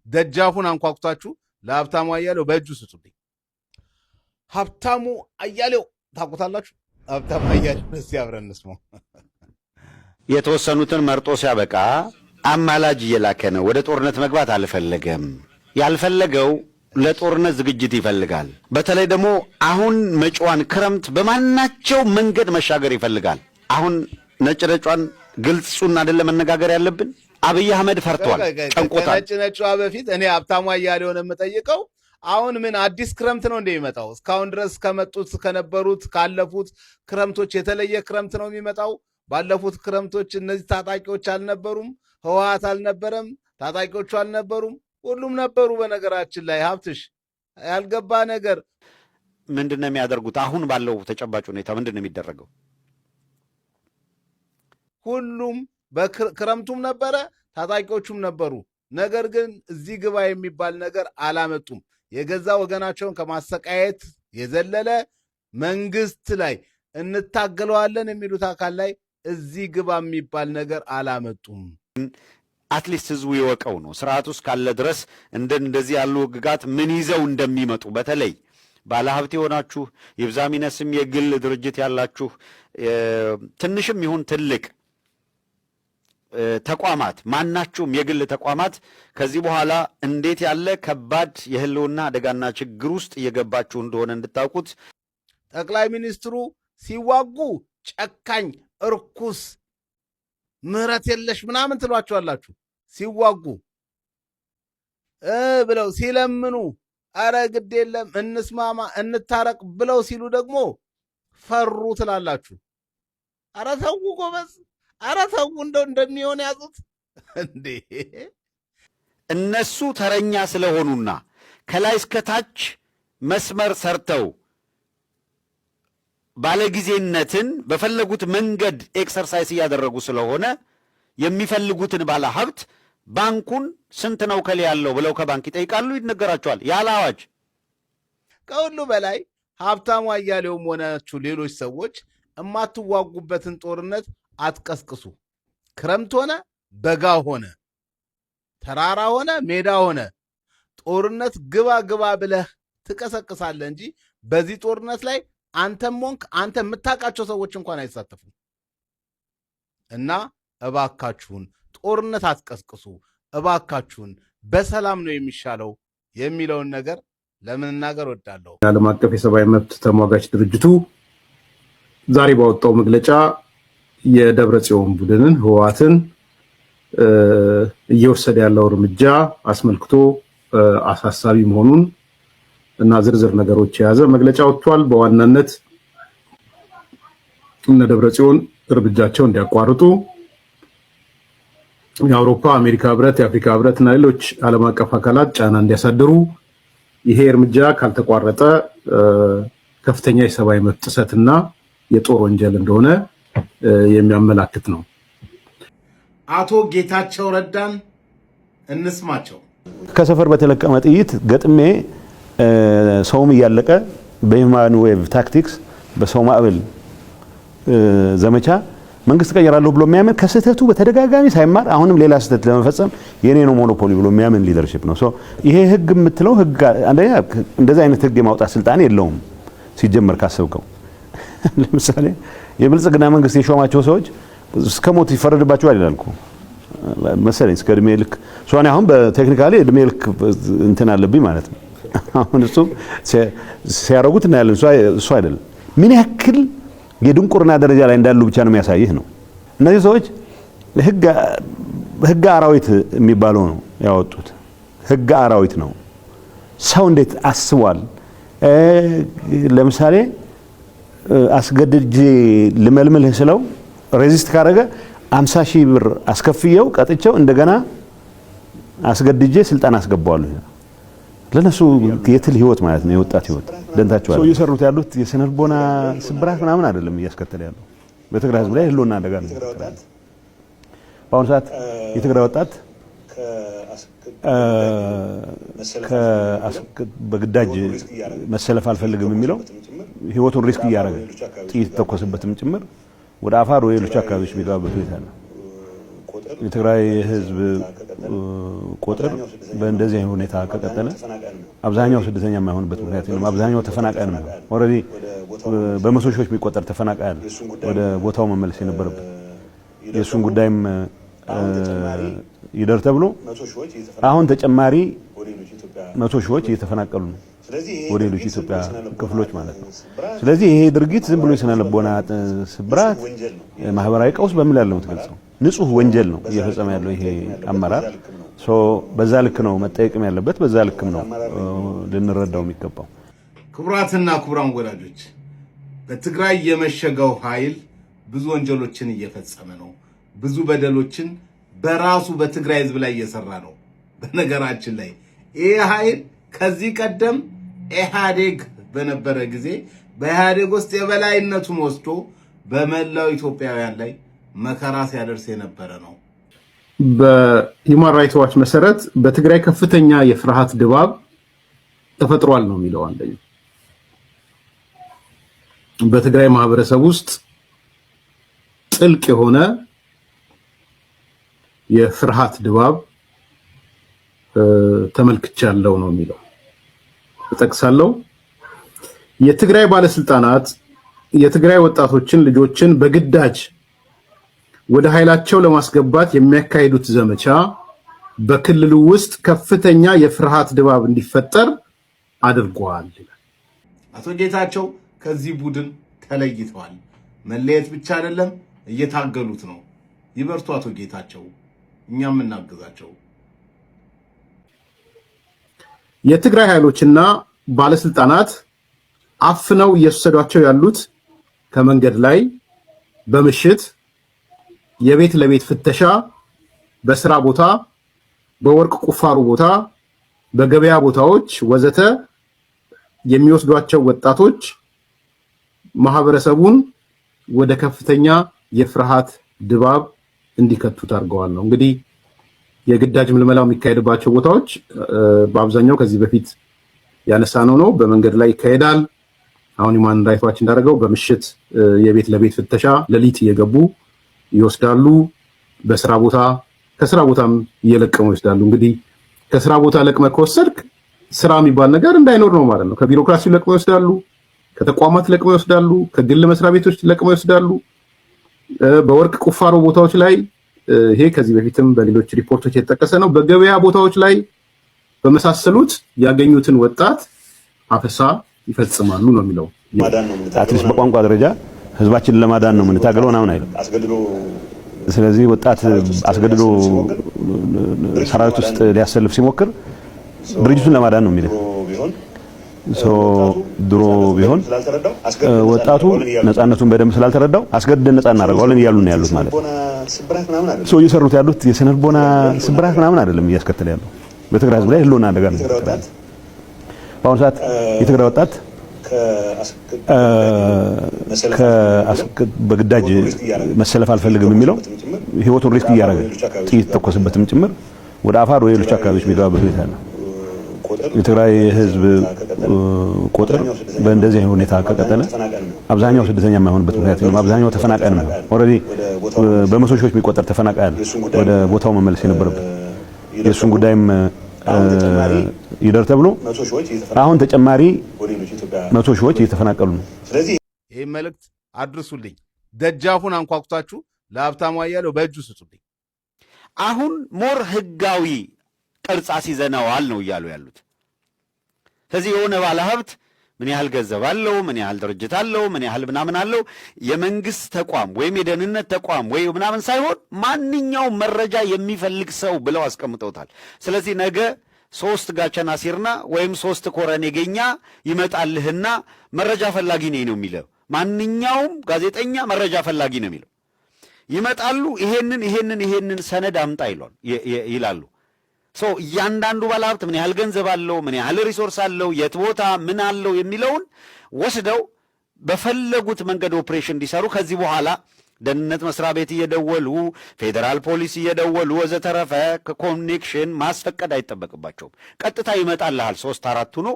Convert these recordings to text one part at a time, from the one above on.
ደጃፉን አንኳኩታችሁ ለሀብታሙ አያሌው በእጁ ስጡልኝ። ሀብታሙ አያሌው ታውቁታላችሁ? ሀብታሙ አያሌው እስቲ አብረን እንስማው። የተወሰኑትን መርጦ ሲያበቃ አማላጅ እየላከ ነው። ወደ ጦርነት መግባት አልፈለገም። ያልፈለገው ለጦርነት ዝግጅት ይፈልጋል። በተለይ ደግሞ አሁን መጪዋን ክረምት በማናቸው መንገድ መሻገር ይፈልጋል። አሁን ነጭ ነጯን ግልጹን አይደለም መነጋገር ያለብን። አብይ አህመድ ፈርቷል፣ ጨንቆታል። ነጭ ነጯ በፊት እኔ ሀብታሙ አያሌውን የምጠይቀው አሁን ምን አዲስ ክረምት ነው እንደሚመጣው? እስካሁን ድረስ ከመጡት ከነበሩት ካለፉት ክረምቶች የተለየ ክረምት ነው የሚመጣው? ባለፉት ክረምቶች እነዚህ ታጣቂዎች አልነበሩም? ህወሓት አልነበረም? ታጣቂዎቹ አልነበሩም? ሁሉም ነበሩ። በነገራችን ላይ ሀብትሽ ያልገባ ነገር ምንድነው የሚያደርጉት? አሁን ባለው ተጨባጭ ሁኔታ ምንድነው የሚደረገው? ሁሉም በክረምቱም ነበረ፣ ታጣቂዎቹም ነበሩ። ነገር ግን እዚህ ግባ የሚባል ነገር አላመጡም። የገዛ ወገናቸውን ከማሰቃየት የዘለለ መንግስት ላይ እንታገለዋለን የሚሉት አካል ላይ እዚህ ግባ የሚባል ነገር አላመጡም። አትሊስት ህዝቡ ይወቀው ነው። ስርዓት ውስጥ ካለ ድረስ እንደዚህ ያሉ ህግጋት ምን ይዘው እንደሚመጡ በተለይ ባለሀብት የሆናችሁ ይብዛም ይነስም የግል ድርጅት ያላችሁ ትንሽም ይሁን ትልቅ ተቋማት ማናችሁም የግል ተቋማት ከዚህ በኋላ እንዴት ያለ ከባድ የህልውና አደጋና ችግር ውስጥ እየገባችሁ እንደሆነ እንድታውቁት። ጠቅላይ ሚኒስትሩ ሲዋጉ ጨካኝ፣ እርኩስ፣ ምህረት የለሽ ምናምን ትሏቸዋላችሁ። ሲዋጉ ብለው ሲለምኑ አረ ግድ የለም እንስማማ እንታረቅ ብለው ሲሉ ደግሞ ፈሩ ትላላችሁ። አረ ተው ጎበዝ፣ አረ ተው እንደው እንደሚሆን ያዙት እንዴ። እነሱ ተረኛ ስለሆኑና ከላይ እስከታች መስመር ሰርተው ባለጊዜነትን በፈለጉት መንገድ ኤክሰርሳይዝ እያደረጉ ስለሆነ የሚፈልጉትን ባለ ሀብት ባንኩን ስንት ነው ከላይ ያለው ብለው ከባንክ ይጠይቃሉ፣ ይነገራቸዋል ያለ አዋጅ። ከሁሉ በላይ ሀብታሙ አያሌውም ሆናችሁ ሌሎች ሰዎች የማትዋጉበትን ጦርነት አትቀስቅሱ። ክረምት ሆነ በጋ ሆነ ተራራ ሆነ ሜዳ ሆነ ጦርነት ግባ ግባ ብለህ ትቀሰቅሳለህ እንጂ በዚህ ጦርነት ላይ አንተም ሆንክ አንተ የምታውቃቸው ሰዎች እንኳን አይሳተፉም። እና እባካችሁን ጦርነት አትቀስቅሱ፣ እባካችሁን በሰላም ነው የሚሻለው የሚለውን ነገር ለመናገር ወዳለሁ። ዓለም አቀፍ የሰብአዊ መብት ተሟጋች ድርጅቱ ዛሬ ባወጣው መግለጫ የደብረ ጽዮን ቡድንን ህወሓትን እየወሰደ ያለው እርምጃ አስመልክቶ አሳሳቢ መሆኑን እና ዝርዝር ነገሮች የያዘ መግለጫ ወጥቷል። በዋናነት እነ ደብረ ጽዮን እርምጃቸውን እንዲያቋርጡ የአውሮፓ፣ አሜሪካ ህብረት፣ የአፍሪካ ህብረት እና ሌሎች ዓለም አቀፍ አካላት ጫና እንዲያሳድሩ፣ ይሄ እርምጃ ካልተቋረጠ ከፍተኛ የሰብአዊ መብት ጥሰትና የጦር ወንጀል እንደሆነ የሚያመላክት ነው። አቶ ጌታቸው ረዳን እንስማቸው። ከሰፈር በተለቀመ ጥይት ገጥሜ ሰውም እያለቀ በሂውማን ዌቭ ታክቲክስ በሰው ማዕበል ዘመቻ መንግስት ቀየራለሁ ብሎ የሚያምን ከስህተቱ በተደጋጋሚ ሳይማር አሁንም ሌላ ስህተት ለመፈጸም የኔ ነው ሞኖፖሊ ብሎ የሚያምን ሊደርሺፕ ነው። ይሄ ህግ የምትለው ህግ አንደኛ እንደዚህ አይነት ህግ የማውጣት ስልጣን የለውም ሲጀመር ካሰብከው። ለምሳሌ የብልጽግና መንግስት የሾማቸው ሰዎች እስከ ሞት ይፈረድባቸዋል ይላልኩ መሰለኝ እስከ እድሜ ልክ ሶኒ አሁን በቴክኒካሊ እድሜ ልክ እንትን አለብኝ ማለት ነው። አሁን እሱ ሲያረጉት እና ያለን እሱ አይደለም ምን ያክል የድንቁርና ደረጃ ላይ እንዳሉ ብቻ ነው የሚያሳይህ ነው። እነዚህ ሰዎች ህግ አራዊት የሚባለው ነው ያወጡት። ህግ አራዊት ነው። ሰው እንዴት አስቧል? ለምሳሌ አስገድጄ ልመልምልህ ስለው ሬዚስት ካረገ 50,000 ብር አስከፍየው ቀጥቼው እንደገና አስገድጄ ስልጣን አስገባዋለሁ። ለነሱ የትል ህይወት ማለት ነው፣ የወጣት ህይወት ደንታቸው አለ። እየሰሩት ያሉት የስነልቦና ስብራት ምናምን አይደለም እያስከተለ ያለው በትግራይ ህዝብ ላይ ህልውና አደጋ ነው። በአሁኑ ሰዓት የትግራይ ወጣት በግዳጅ መሰለፍ አልፈልግም የሚለው ህይወቱን ሪስክ እያደረገ ጥይት ተኮሰበትም ጭምር ወደ አፋር ወይ ሌሎች አካባቢዎች የሚገባበት ሁኔታ ነው። የትግራይ ህዝብ ቁጥር በእንደዚህ ሁኔታ ከቀጠለ አብዛኛው ስደተኛ የማይሆንበት ምክንያት የለም። አብዛኛው ተፈናቃይ ነው። ኦልሬዲ በመቶ ሺዎች የሚቆጠር ተፈናቃይ ወደ ቦታው መመለስ የነበረበት የሱን ጉዳይም ይደር ተብሎ አሁን ተጨማሪ 100 ሺዎች እየተፈናቀሉ ነው ወደ ሌሎች ኢትዮጵያ ክፍሎች ማለት ነው። ስለዚህ ይሄ ድርጊት ዝም ብሎ የስነ ልቦና ስብራት ማህበራዊ ቀውስ በሚል ያለው ተገልጸው ንጹህ ወንጀል ነው እየፈጸመ ያለው ይሄ አመራር። በዛ ልክ ነው መጠየቅም ያለበት፣ በዛ ልክም ነው ልንረዳው የሚገባው። ክቡራትና ክቡራን ወዳጆች በትግራይ የመሸገው ኃይል ብዙ ወንጀሎችን እየፈጸመ ነው። ብዙ በደሎችን በራሱ በትግራይ ህዝብ ላይ እየሰራ ነው። በነገራችን ላይ ይሄ ኃይል ከዚህ ቀደም ኢህአዴግ በነበረ ጊዜ በኢህአዴግ ውስጥ የበላይነቱን ወስዶ በመላው ኢትዮጵያውያን ላይ መከራ ሲያደርስ የነበረ ነው። በሂውማን ራይትስ ዋች መሰረት በትግራይ ከፍተኛ የፍርሃት ድባብ ተፈጥሯል ነው የሚለው። አንደኛ በትግራይ ማህበረሰብ ውስጥ ጥልቅ የሆነ የፍርሃት ድባብ ተመልክቻለሁ ነው የሚለው። ተጠቅሳለሁ። የትግራይ ባለስልጣናት የትግራይ ወጣቶችን ልጆችን በግዳጅ ወደ ኃይላቸው ለማስገባት የሚያካሂዱት ዘመቻ በክልሉ ውስጥ ከፍተኛ የፍርሃት ድባብ እንዲፈጠር አድርጓል። አቶ ጌታቸው ከዚህ ቡድን ተለይተዋል። መለየት ብቻ አይደለም እየታገሉት ነው። ይበርቱ አቶ ጌታቸው፣ እኛም እናግዛቸው። የትግራይ ኃይሎችና ባለስልጣናት አፍነው እየወሰዷቸው ያሉት ከመንገድ ላይ በምሽት የቤት ለቤት ፍተሻ፣ በስራ ቦታ፣ በወርቅ ቁፋሮ ቦታ፣ በገበያ ቦታዎች ወዘተ የሚወስዷቸው ወጣቶች ማህበረሰቡን ወደ ከፍተኛ የፍርሃት ድባብ እንዲከቱት አድርገዋል ነው። እንግዲህ የግዳጅ ምልመላው የሚካሄድባቸው ቦታዎች በአብዛኛው ከዚህ በፊት ያነሳነው ነው። በመንገድ ላይ ይካሄዳል። አሁን ሂውማን ራይትስ ዋች እንዳደረገው በምሽት የቤት ለቤት ፍተሻ ሌሊት እየገቡ ይወስዳሉ። በስራ ቦታ ከስራ ቦታም እየለቀሙ ይወስዳሉ። እንግዲህ ከስራ ቦታ ለቅመ ከወሰድክ ስራ የሚባል ነገር እንዳይኖር ነው ማለት ነው። ከቢሮክራሲው ለቅመው ይወስዳሉ፣ ከተቋማት ለቅመው ይወስዳሉ፣ ከግል መስሪያ ቤቶች ለቅመው ይወስዳሉ። በወርቅ ቁፋሮ ቦታዎች ላይ ይሄ ከዚህ በፊትም በሌሎች ሪፖርቶች የተጠቀሰ ነው። በገበያ ቦታዎች ላይ በመሳሰሉት ያገኙትን ወጣት አፈሳ ይፈጽማሉ ነው የሚለው። አትሊስት በቋንቋ ደረጃ ህዝባችንን ለማዳን ነው የምንታገለው ምናምን አይደለም። ስለዚህ ወጣት አስገድዶ ሰራዊት ውስጥ ሊያሰልፍ ሲሞክር ድርጅቱን ለማዳን ነው የሚለው። ድሮ ቢሆን ወጣቱ ነፃነቱን በደንብ ስላልተረዳው አስገድደን ነፃ እናደርገዋለን እያሉ ነው ያሉት ማለት ነው። እየሰሩት ያሉት የስነ ልቦና ስብራት ምናምን አይደለም እያስከተለ ያለው በትግራይ ህዝብ ላይ ህልውና አደጋ ነው። በአሁኑ ሰዓት የትግራይ ወጣት በግዳጅ መሰለፍ አልፈልግም የሚለው ህይወቱን ሪስክ እያደረገ ጥይት ተኮስበትም ጭምር ወደ አፋር ወይ ሌሎች አካባቢዎች የሚገባበት ሁኔታ ነው። የትግራይ ህዝብ ቁጥር በእንደዚህ ሁኔታ ከቀጠለ አብዛኛው ስደተኛ የማይሆንበት ምክንያት የለም። አብዛኛው ተፈናቃይ ነው። ኦልሬዲ በመቶ ሺዎች የሚቆጠር ተፈናቃይ ወደ ቦታው መመለስ የነበረበት የሱን ጉዳይም ይደር ተብሎ አሁን ተጨማሪ 100 ሺዎች እየተፈናቀሉ ነው። ስለዚህ ይሄ መልእክት አድርሱልኝ። ደጃፉን አንኳኩታችሁ ለሀብታሙ አያሌው በእጁ ስጡልኝ። አሁን ሞር ህጋዊ ቅርጽ አስይዘነዋል ነው እያሉ ያሉት። ስለዚህ የሆነ ባለ ሀብት ምን ያህል ገንዘብ አለው፣ ምን ያህል ድርጅት አለው፣ ምን ያህል ምናምን አለው፣ የመንግስት ተቋም ወይም የደህንነት ተቋም ወይ ምናምን ሳይሆን ማንኛውም መረጃ የሚፈልግ ሰው ብለው አስቀምጠውታል። ስለዚህ ነገ 3 ጋቸና ሲርና ወይም 3 ኮረኔ ገኛ ይመጣልህና መረጃ ፈላጊ ነኝ ነው የሚለው። ማንኛውም ጋዜጠኛ መረጃ ፈላጊ ነው የሚለው። ይመጣሉ፣ ይሄንን ሰነድ አምጣ ይላሉ። እያንዳንዱ ባለሀብት ምን ያህል ገንዘብ አለው፣ ምን ያህል ሪሶርስ አለው፣ የት ቦታ ምን አለው የሚለውን ወስደው በፈለጉት መንገድ ኦፕሬሽን እንዲሰሩ ከዚህ በኋላ ደህንነት መስሪያ ቤት እየደወሉ ፌዴራል ፖሊስ እየደወሉ ወዘተረፈ ኮኔክሽን ማስፈቀድ አይጠበቅባቸውም። ቀጥታ ይመጣልሃል 3-4 ሆኖ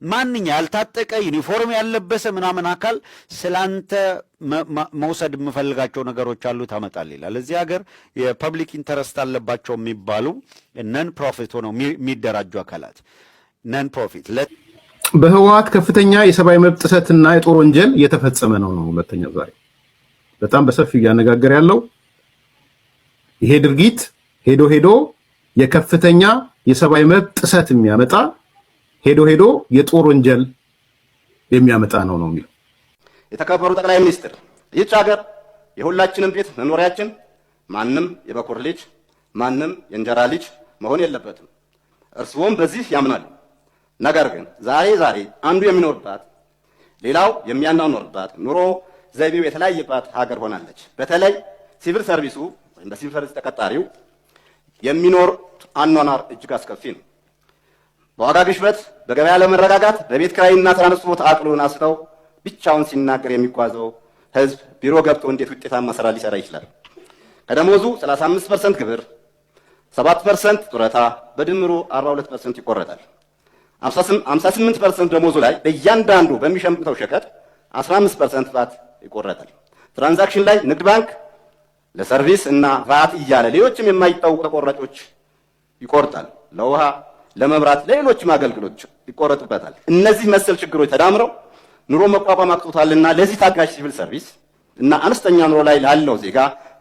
ማንኛ ያልታጠቀ ዩኒፎርም ያለበሰ ምናምን አካል ስላንተ መውሰድ የምፈልጋቸው ነገሮች አሉ ታመጣል ይላል። እዚህ ሀገር የፐብሊክ ኢንተረስት አለባቸው የሚባሉ ነን ፕሮፊት ሆነው የሚደራጁ አካላት ነን ፕሮፊት በህወሓት ከፍተኛ የሰብአዊ መብት ጥሰትና የጦር ወንጀል እየተፈጸመ ነው። ሁለተኛው ዛሬ በጣም በሰፊው እያነጋገር ያለው ይሄ ድርጊት ሄዶ የከፍተኛ የሰብአዊ መብት ጥሰት የሚያመጣ ሄዶ የጦር ወንጀል የሚያመጣ ነው የሚለው። የተከበሩ ጠቅላይ ሚኒስትር፣ ይህች ሀገር የሁላችንም ቤት መኖሪያችን፣ ማንም የበኩር ልጅ ማንም የእንጀራ ልጅ መሆን የለበትም። እርስዎም በዚህ ያምናሉ። ነገር ግን ዛሬ አንዱ የሚኖርባት ሌላው የሚያናኖርባት ኑሮ ዘይቤው የተለያየባት ሀገር ሆናለች። በተለይ ሲቪል ሰርቪሱ ወይም በሲቪል ሰርቪስ ተቀጣሪው የሚኖር አኗኗር እጅግ አስከፊ ነው። በዋጋ ግሽበት፣ በገበያ ለመረጋጋት፣ በቤት ኪራይና ትራንስፖርት አቅሉን አስተው ብቻውን ሲናገር የሚጓዘው ህዝብ ቢሮ ገብቶ እንዴት ውጤታማ ስራ ሊሰራ ይችላል? ከደሞዙ 35% ግብር፣ 7% ጡረታ በድምሩ 42% ይቆረጣል። 58% ደሞዙ ላይ በእያንዳንዱ በሚሸምተው ሸቀጥ 15% ቫት ይቆረጣል። ትራንዛክሽን ላይ ንግድ ባንክ ለሰርቪስ እና ቫት እያለ ሌሎችም የማይታወቁ ተቆራጮች ይቆርጣል። ለውሃ፣ ለመብራት፣ ለሌሎችም አገልግሎቶች ይቆረጡበታል። እነዚህ መሰል ችግሮች ተዳምረው ኑሮ መቋቋም አቅቶታልና ለዚህ ታጋሽ ሲቪል ሰርቪስ እና አነስተኛ ኑሮ ላይ ላለው ዜጋ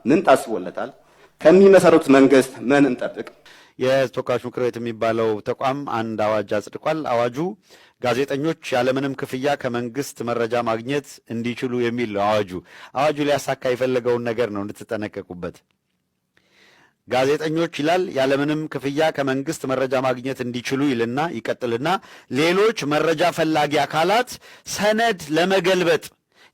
ምን ታስቦለታል? ከሚመሰረቱት መንግስት ምን እንጠብቅ? የተወካዮች ምክር ቤት የሚባለው ተቋም አንድ አዋጅ አጽድቋል። አዋጁ ጋዜጠኞች ያለምንም ክፍያ ከመንግስት መረጃ ማግኘት እንዲችሉ የሚል ነው። አዋጁ ሊያሳካ የፈለገውን ነገር ነው እንድትጠነቀቁበት። ጋዜጠኞች ይላል ያለምንም ክፍያ ከመንግስት መረጃ ማግኘት እንዲችሉ ይልና ይቀጥልና ሌሎች መረጃ ፈላጊ አካላት ሰነድ ለመገልበጥ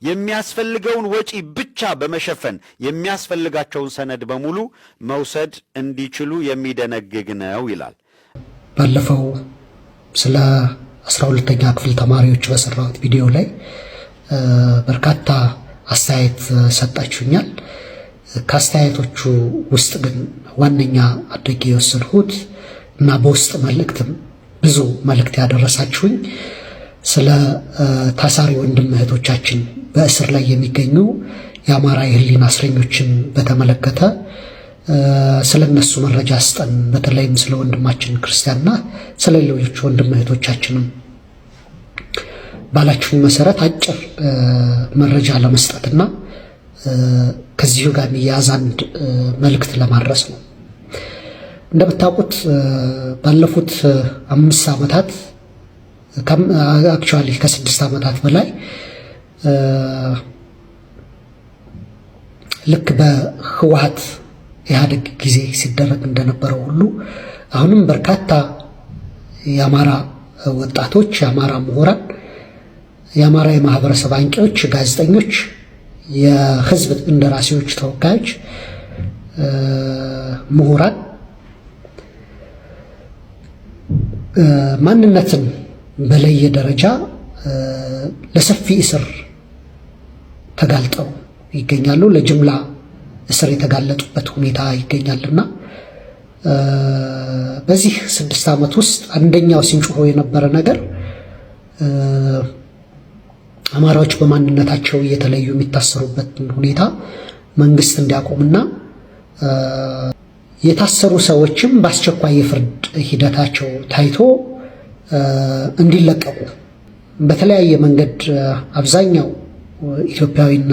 የሚያስፈልገውን ወጪ ብቻ በመሸፈን የሚያስፈልጋቸውን ሰነድ በሙሉ መውሰድ እንዲችሉ የሚደነግግ ነው ይላል። ባለፈው ስለ 12ኛ ክፍል ተማሪዎች በሰራሁት ቪዲዮ ላይ በርካታ አስተያየት ሰጣችሁኛል። ከአስተያየቶቹ ውስጥ ግን ዋነኛ አድርጌ የወሰድሁት እና በውስጥ መልእክትም ብዙ መልእክት ያደረሳችሁኝ ስለ ታሳሪ ወንድም እህቶቻችን በእስር ላይ የሚገኙ የአማራ የህሊና እስረኞችን በተመለከተ ስለ እነሱ መረጃ ስጠን፣ በተለይም ስለ ወንድማችን ክርስቲያንና ስለ ሌሎች ወንድም እህቶቻችንም ባላችሁኝ መሰረት አጭር መረጃ ለመስጠትና ከዚሁ ጋር የሚያያዝ አንድ መልእክት ለማድረስ ነው። እንደምታውቁት ባለፉት 5 ዓመታት አክቹአሊ ከ6 ዓመታት በላይ ልክ በህወሓት ኢህአዴግ ጊዜ ሲደረግ እንደነበረው ሁሉ አሁንም በርካታ የአማራ ወጣቶች፣ የአማራ ምሁራን፣ የአማራ የማህበረሰብ አንቂዎች፣ ጋዜጠኞች፣ የህዝብ እንደራሴዎች ተወካዮች፣ ምሁራን ማንነትን በለየ ደረጃ ለሰፊ እስር ተጋልጠው ይገኛሉ። ለጅምላ እስር የተጋለጡበት ሁኔታ ይገኛልና በዚህ 6 ዓመት ውስጥ አንደኛው ሲንጮሆ የነበረ ነገር አማራዎች በማንነታቸው እየተለዩ የሚታሰሩበትን ሁኔታ መንግስት እንዲያቆምና የታሰሩ ሰዎችም በአስቸኳይ የፍርድ ሂደታቸው ታይቶ እንዲለቀቁ በተለያየ መንገድ አብዛኛው ኢትዮጵያዊና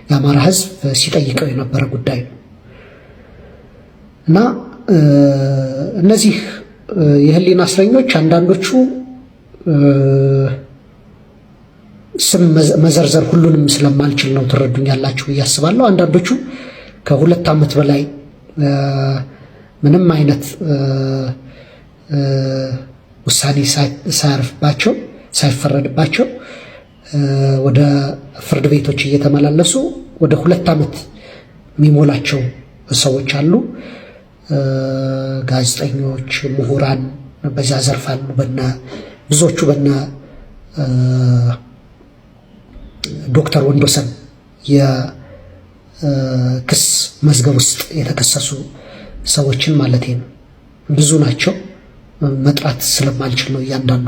የአማራ ህዝብ ሲጠይቀው የነበረ ጉዳይ ነው እና እነዚህ የህሊና እስረኞች አንዳንዶቹ ስም መዘርዘር ሁሉንም ስለማልችል ነው ትረዱኛላችሁ ብዬ አስባለሁ። አንዳንዶቹ ከ2 ዓመት በላይ ምንም አይነት ውሳኔ ሳያርፍባቸው ሳይፈረድባቸው ወደ ፍርድ ቤቶች እየተመላለሱ ወደ 2 ዓመት የሚሞላቸው ሰዎች አሉ። ጋዜጠኞች፣ ምሁራን በዛ ዘርፍ አሉ። ብዙዎቹ በነ ዶክተር ወንዶሰን የክስ መዝገብ ውስጥ የተከሰሱ ሰዎችን ማለት ነው። ብዙ ናቸው፣ መጥራት ስለማልችል ነው እያንዳንዱ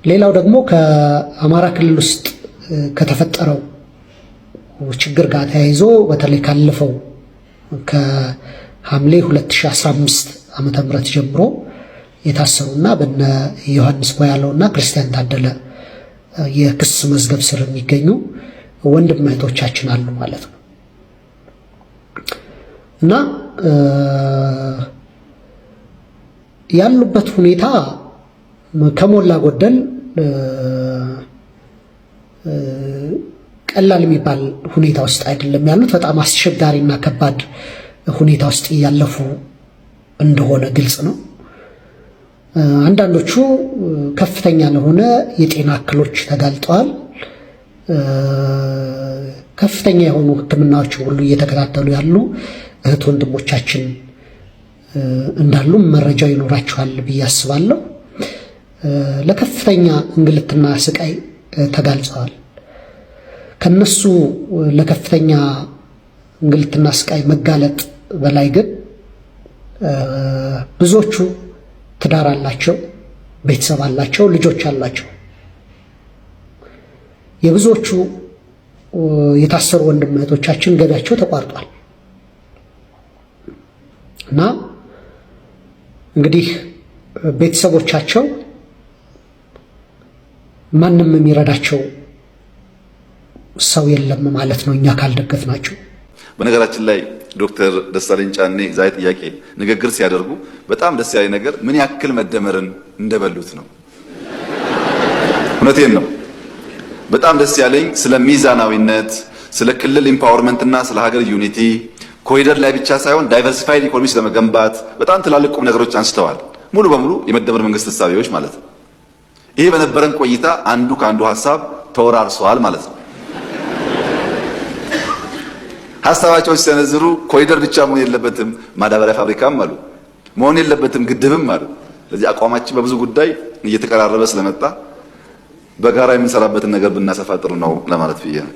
ሌላው ደግሞ ከአማራ ክልል ውስጥ ከተፈጠረው ችግር ጋር ተያይዞ በተለይ ካለፈው ከሐምሌ 2015 ዓመተ ምህረት ጀምሮ የታሰሩና በነ ዮሐንስ ቦያለውና ክርስቲያን ታደለ የክስ መዝገብ ስር የሚገኙ ወንድም እህቶቻችን አሉ ማለት ነው እና ያሉበት ሁኔታ ከሞላ ጎደል ቀላል የሚባል ሁኔታ ውስጥ አይደለም ያሉት። በጣም አስቸጋሪና ከባድ ሁኔታ ውስጥ እያለፉ እንደሆነ ግልጽ ነው። አንዳንዶቹ ከፍተኛ ለሆነ የጤና እክሎች ተጋልጠዋል። ከፍተኛ የሆኑ ሕክምናዎችን ሁሉ እየተከታተሉ ያሉ እህት ወንድሞቻችን እንዳሉ መረጃው ይኖራቸዋል ብዬ አስባለሁ። ለከፍተኛ እንግልትና ስቃይ ተጋልጸዋል። ከነሱ ለከፍተኛ እንግልትና ስቃይ መጋለጥ በላይ ግን ብዙዎቹ ትዳር አላቸው፣ ቤተሰብ አላቸው፣ ልጆች አላቸው። የብዙዎቹ የታሰሩ ወንድም እህቶቻችን ገቢያቸው ተቋርጧል እና እንግዲህ ቤተሰቦቻቸው ማንም የሚረዳቸው ሰው የለም ማለት ነው እኛ ካልደገፍናቸው። በነገራችን ላይ ዶክተር ደሳለኝ ጫኔ ዛሬ ጥያቄ ንግግር ሲያደርጉ በጣም ደስ ያለኝ ነገር ምን ያክል መደመርን እንደበሉት ነው። እውነቴን ነው። በጣም ደስ ያለኝ ስለ ሚዛናዊነት፣ ስለ ክልል ኢምፓወርመንት እና ስለ ሀገር ዩኒቲ ኮሪደር ላይ ብቻ ሳይሆን ዳይቨርሲፋይድ ኢኮኖሚ ስለመገንባት በጣም ትላልቅ ቁም ነገሮች አንስተዋል። ሙሉ በሙሉ የመደመር መንግስት ተሳቢዎች ማለት ነው። ይሄ በነበረን ቆይታ አንዱ ከአንዱ ሀሳብ ተወራርሰዋል ማለት ነው። ሀሳባቸው ሲሰነዝሩ ኮሪደር ብቻ መሆን የለበትም ማዳበሪያ ፋብሪካም አሉ፣ መሆን የለበትም ግድብም አሉ። ስለዚህ አቋማችን በብዙ ጉዳይ እየተቀራረበ ስለመጣ በጋራ የምንሰራበትን ነገር ብናሰፋ ጥሩ ነው ለማለት ብዬ ነው።